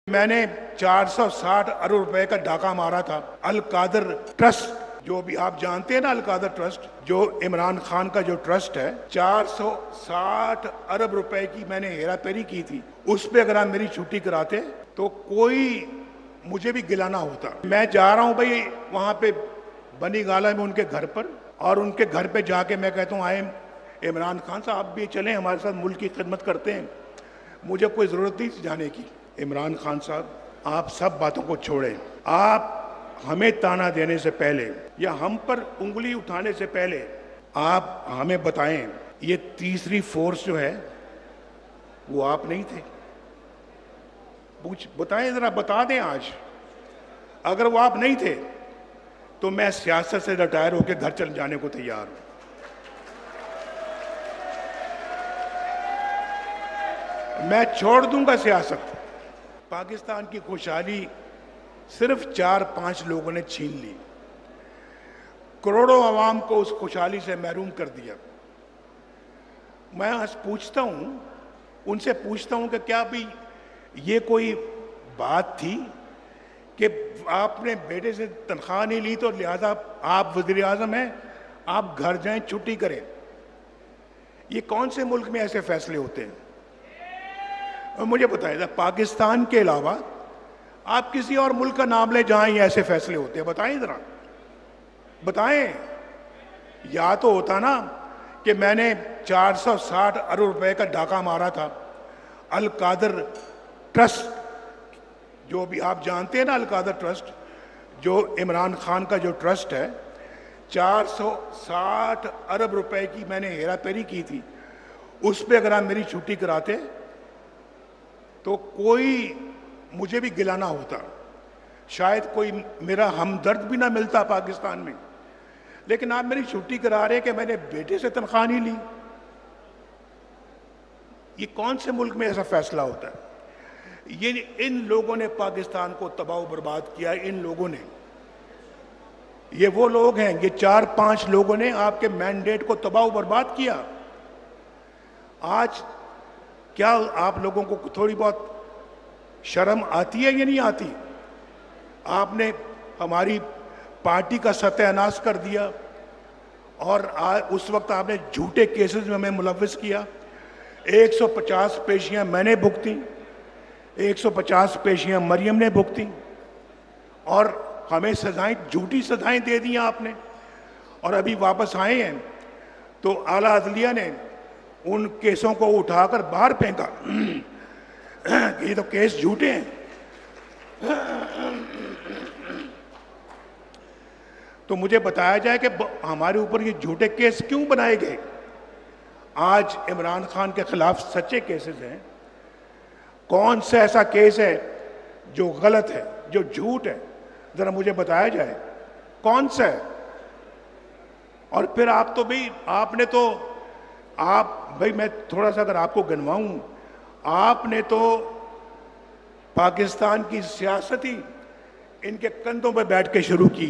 मैंने 460 अरब रुपए का डाका मारा था। अल कादर ट्रस्ट, जो भी आप जानते हैं ना, अल कादर ट्रस्ट जो इमरान खान का जो ट्रस्ट है, 460 अरब रुपए की मैंने हेरा फेरी की थी। उस पे अगर आप मेरी छुट्टी कराते तो कोई मुझे भी गिलाना होता। मैं जा रहा हूं भाई वहां पे बनी गाला में उनके घर पर, और उनके घर पे जाके मैं कहता हूँ आए इमरान खान साहब आप भी चलें हमारे साथ, मुल्क की खिदमत करते हैं। मुझे कोई ज़रूरत नहीं जाने की। इमरान खान साहब, आप सब बातों को छोड़ें। आप हमें ताना देने से पहले या हम पर उंगली उठाने से पहले आप हमें बताएं, ये तीसरी फोर्स जो है वो आप नहीं थे? बताएं जरा, बता दें आज। अगर वो आप नहीं थे तो मैं सियासत से रिटायर होकर घर चले जाने को तैयार हूं। मैं छोड़ दूंगा सियासत। पाकिस्तान की खुशहाली सिर्फ 4-5 लोगों ने छीन ली, करोड़ों आवाम को उस खुशहाली से महरूम कर दिया। मैं आज पूछता हूं, उनसे पूछता हूं कि क्या भी ये कोई बात थी कि आपने बेटे से तनख्वाह नहीं ली तो लिहाजा आप वज़ीर आज़म हैं, आप घर जाएं, छुट्टी करें? ये कौन से मुल्क में ऐसे फैसले होते हैं? और मुझे बताइए, पाकिस्तान के अलावा आप किसी और मुल्क का नाम ले जहां ये ऐसे फैसले होते हैं? बताएं जरा, बताएं। या तो होता ना कि मैंने 460 अरब रुपए का डाका मारा था। अल कादर ट्रस्ट, जो भी आप जानते हैं ना, अल कादर ट्रस्ट जो इमरान खान का जो ट्रस्ट है, 460 अरब रुपए की मैंने हेरा फेरी की थी। उस पे अगर आप मेरी छुट्टी कराते तो कोई मुझे भी गिलाना होता, शायद कोई मेरा हमदर्द भी ना मिलता पाकिस्तान में। लेकिन आप मेरी छुट्टी करा रहे कि मैंने बेटे से तनख्वाह नहीं ली। ये कौन से मुल्क में ऐसा फैसला होता है? ये इन लोगों ने पाकिस्तान को तबाह बर्बाद किया। इन लोगों ने, ये वो लोग हैं, ये 4-5 लोगों ने आपके मैंडेट को तबाह बर्बाद किया। आज क्या आप लोगों को थोड़ी बहुत शर्म आती है या नहीं आती? आपने हमारी पार्टी का सत्यानाश कर दिया और उस वक्त आपने झूठे केसेस में हमें मुलव्विस किया। 150 पेशियां मैंने भुगती, 150 पेशियां मरियम ने भुगती, और हमें सजाएं, झूठी सजाएं दे दी आपने। और अभी वापस आए हैं तो आला अदलिया ने उन केसों को उठाकर बाहर फेंका। ये तो केस झूठे हैं। तो मुझे बताया जाए कि हमारे ऊपर ये झूठे केस क्यों बनाए गए? आज इमरान खान के खिलाफ सच्चे केसेस हैं। कौन सा ऐसा केस है जो गलत है, जो झूठ है? जरा मुझे बताया जाए कौन सा है। और फिर आप तो भाई, आपने तो भाई मैं थोड़ा सा अगर आपको गिनवाऊं, आपने तो पाकिस्तान की सियासत ही इनके कंधों पर बैठ के शुरू की।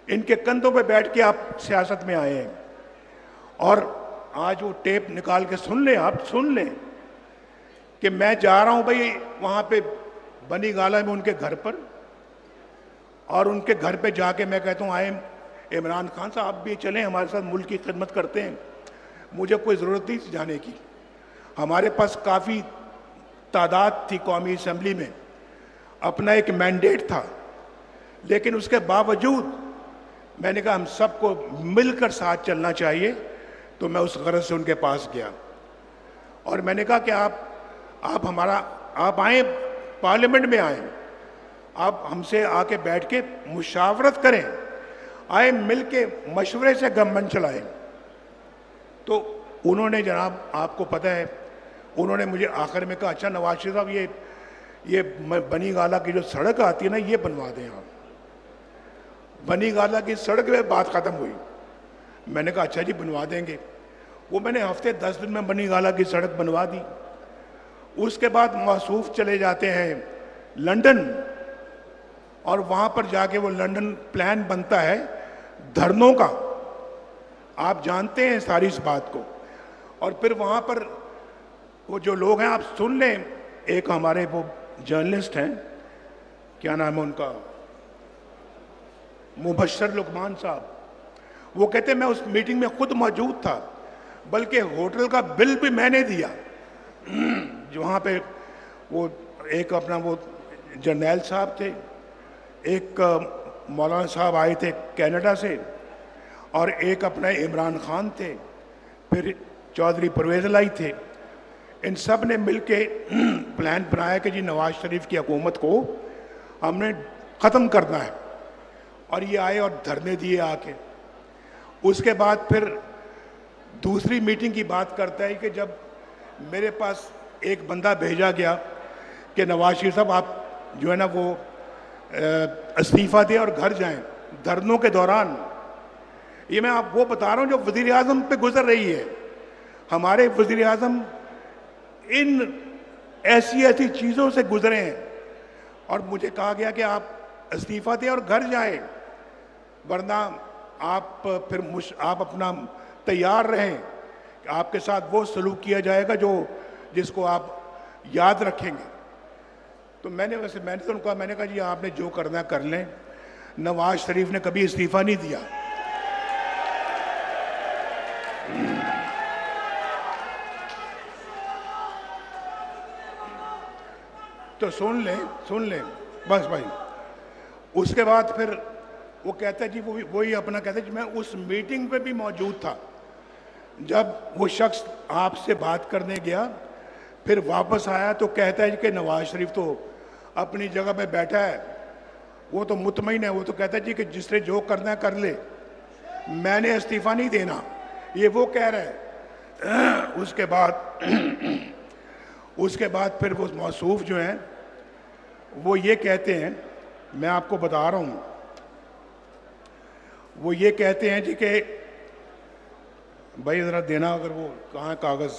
इनके कंधों पर बैठ के आप सियासत में आए हैं। और आज वो टेप निकाल के सुन लें, आप सुन लें कि मैं जा रहा हूं भाई वहां पे बनी गाला में उनके घर पर, और उनके घर पे जाके मैं कहता हूं आए इमरान खान साहब आप भी चलें हमारे साथ, मुल्क की खिदमत करते हैं। मुझे कोई ज़रूरत नहीं जाने की। हमारे पास काफ़ी तादाद थी कौमी असम्बली में, अपना एक मैंडेट था। लेकिन उसके बावजूद मैंने कहा हम सबको मिलकर साथ चलना चाहिए। तो मैं उस गरज से उनके पास गया और मैंने कहा कि आप आए, पार्लियामेंट में आए, आप हमसे आके बैठ के मुशावरत करें, आए मिल के मशवरे से गवर्नमेंट चलाएं। तो उन्होंने, जनाब आपको पता है, उन्होंने मुझे आखिर में कहा अच्छा नवाज शरीफ साहब ये बनी गाला की जो सड़क आती है ना, ये बनवा दें आप। बनी गाला की सड़क में बात ख़त्म हुई। मैंने कहा अच्छा जी बनवा देंगे। वो मैंने हफ्ते 10 दिन में बनी गाला की सड़क बनवा दी। उसके बाद मौसूफ चले जाते हैं लंदन, और वहाँ पर जाके वो लंदन प्लान बनता है धरनों का। आप जानते हैं सारी इस बात को। और फिर वहाँ पर वो जो लोग हैं, आप सुन लें, एक हमारे वो जर्नलिस्ट हैं, क्या नाम है उनका, मुबशर लुकमान साहब, वो कहते मैं उस मीटिंग में खुद मौजूद था, बल्कि होटल का बिल भी मैंने दिया। जो वहाँ पे वो एक अपना वो जर्नैल साहब थे, एक मौलाना साहब आए थे कनाडा से, और एक अपना इमरान खान थे, फिर चौधरी परवेज़ लाई थे। इन सब ने मिलके प्लान बनाया कि जी नवाज शरीफ की हुकूमत को हमने ख़त्म करना है, और ये आए और धरने दिए आके। उसके बाद फिर दूसरी मीटिंग की बात करता है कि जब मेरे पास एक बंदा भेजा गया कि नवाज शरीफ साहब आप जो है ना वो इस्तीफ़ा दें और घर जाएं धरनों के दौरान। ये मैं आप वो बता रहा हूँ जो वज़ीर आज़म पे गुजर रही है। हमारे वज़ीर आज़म इन ऐसी ऐसी चीज़ों से गुजरे हैं, और मुझे कहा गया कि आप इस्तीफ़ा दें और घर जाएं, वरना आप फिर आप अपना तैयार रहें कि आपके साथ वो सलूक किया जाएगा जिसको आप याद रखेंगे। तो मैंने तो उनको मैंने कहा जी आपने जो करना कर लें। नवाज शरीफ ने कभी इस्तीफ़ा नहीं दिया। तो सुन लें बस भाई। उसके बाद फिर वो कहता है जी वही अपना कहता है जी मैं उस मीटिंग पे भी मौजूद था जब वो शख्स आपसे बात करने गया, फिर वापस आया तो कहता है कि नवाज शरीफ तो अपनी जगह पे बैठा है, वो तो मुतमईन है, वो तो कहता है जी कि जिसने जो करना है कर ले, मैंने इस्तीफ़ा नहीं देना, ये वो कह रहा है। उसके बाद फिर वो मौसूफ जो हैं वो ये कहते हैं, मैं आपको बता रहा हूँ, वो ये कहते हैं जी कि भाई ज़रा देना, अगर वो कहाँ कागज़,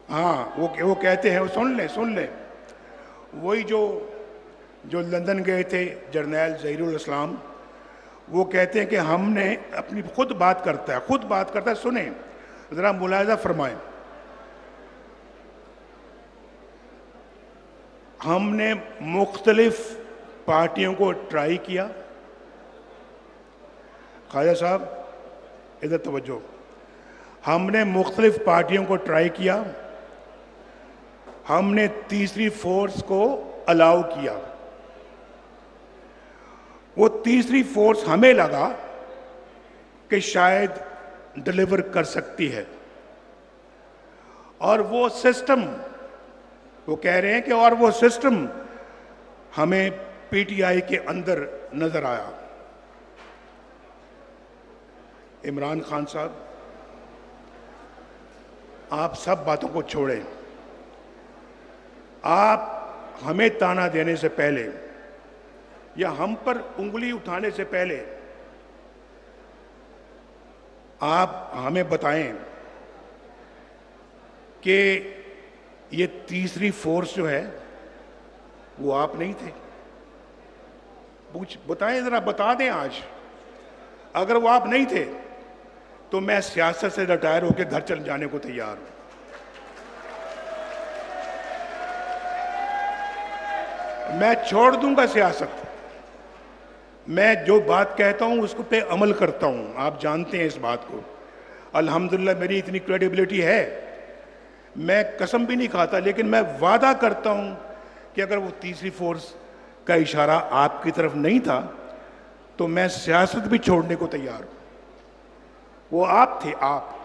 हाँ वो कहते हैं, सुन ले वही जो लंदन गए थे जर्नैल ज़हीरुल इस्लाम, वो कहते हैं कि हमने अपनी खुद बात करता है, सुने ज़रा मुलाहिज़ा फरमाएं। हमने मुख्तलिफ पार्टियों को ट्राई किया, ख्वाजा साहब इधर तवज्जो, हमने मुख्तलिफ पार्टियों को ट्राई किया, हमने तीसरी फोर्स को अलाउ किया। वो तीसरी फोर्स हमें लगा कि शायद डिलीवर कर सकती है, और वो सिस्टम, वो कह रहे हैं कि और वो सिस्टम हमें पीटीआई के अंदर नजर आया। इमरान खान साहब, आप सब बातों को छोड़ें, आप हमें ताना देने से पहले या हम पर उंगली उठाने से पहले आप हमें बताएं कि ये तीसरी फोर्स जो है वो आप नहीं थे। बताएं जरा, बता दें आज। अगर वो आप नहीं थे तो मैं सियासत से रिटायर होकर घर चल जाने को तैयार हूं। मैं छोड़ दूंगा सियासत, मैं जो बात कहता हूं उसको पे अमल करता हूं, आप जानते हैं इस बात को। अल्हम्दुलिल्लाह मेरी इतनी क्रेडिबिलिटी है, मैं कसम भी नहीं खाता, लेकिन मैं वादा करता हूं कि अगर वो तीसरी फोर्स का इशारा आपकी तरफ नहीं था तो मैं सियासत भी छोड़ने को तैयार हूं। वो आप थे, आप